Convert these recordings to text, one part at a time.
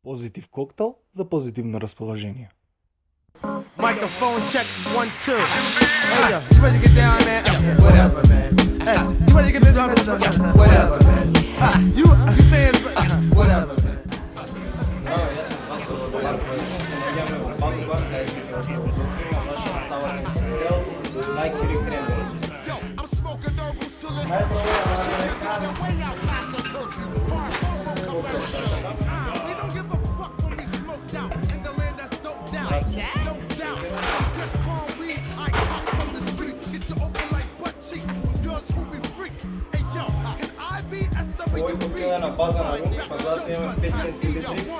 Позитив коктейл за позитивно разположение. Microphone check 1 2. Hey yo, you ready to get down, man? Whatever, man. Hey, you ready to get this on? Whatever, man. You saying whatever, man. Yo, I'm smoking herbals till it hurts. Way out past the curfew. Hardcore commercial. We don't give a fuck when we smoked out in the land that's doped out. No doubt. This palm weed, I pop from the street. Get you open like butt cheeks. You're Scooby freaks. Hey yo, can I be SWV?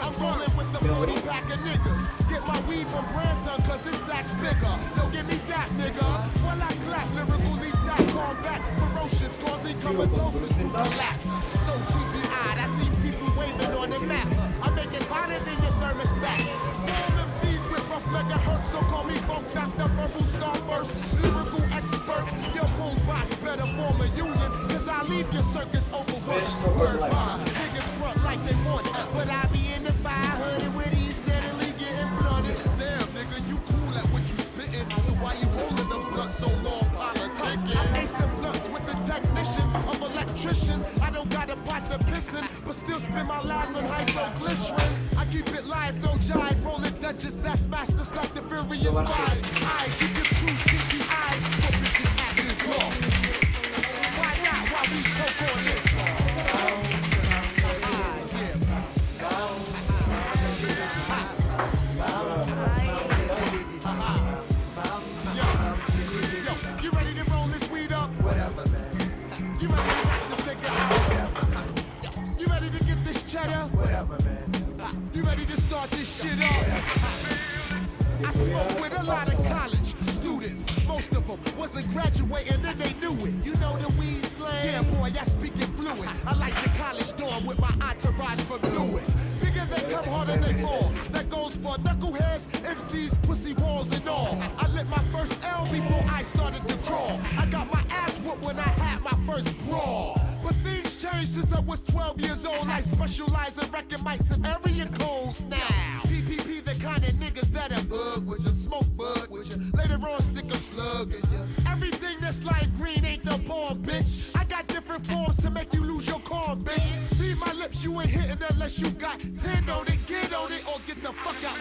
I'm rolling with the 40 pack of niggas. Get my weed from grandson, cause this sack's bigger. Don't give me that, nigga. While I clap, lyrically tap, combat, ferocious, causing comatosis to collapse. So cheeky-eyed, I see people waving on the map. I make it hotter than your thermostats. Form MCs with rough megahertz, so call me Funk Dr. Verbal Star First. Lyrical expert, your pool box better form a union, cause I leave your circus overworked. Word by, niggas front like they want it, but I be in the 500 with these steadily getting flooded. Damn, nigga, you cool at what you spittin', so why you holding the blunt so long, politicking? I'm acing blunts with the technician of electrician. I don't got a pot to pissin', but still spend my lives on hypoglycerin. I keep it live, no jive, rolling Dutchess, that's masters like the furious ride. I keep your crew cheeky eyed, so bitches acting raw. Why not, while we choke on this one? You ready to roll this weed up? Whatever, man. You ready to rock this nigga out? You ready to get this cheddar? Whatever, man. You ready to start this shit up? I smoke with a lot of college students. Most of them wasn't graduating and they knew it. You know the weed slang? Yeah, boy, I speak it fluent. I like your college dorm with my entourage from Newark. Bigger they come, harder they fall. That goes for knuckleheads, MCs, pussy walls and all. I lit my first L before I started to crawl. I got my ass whooped when I had my first brawl. But things changed since I was 12 years old. I specialize in wrecking mics and area codes now. PPP, the kind of niggas that'll bug with you, smoke bud with you. Later on, stick a slug in you. Everything that's like green ain't the bomb, bitch. I got different forms to make you lose your calm, bitch. Leave my lips, you ain't hitting unless you got 10 on it. Get on it or get the fuck out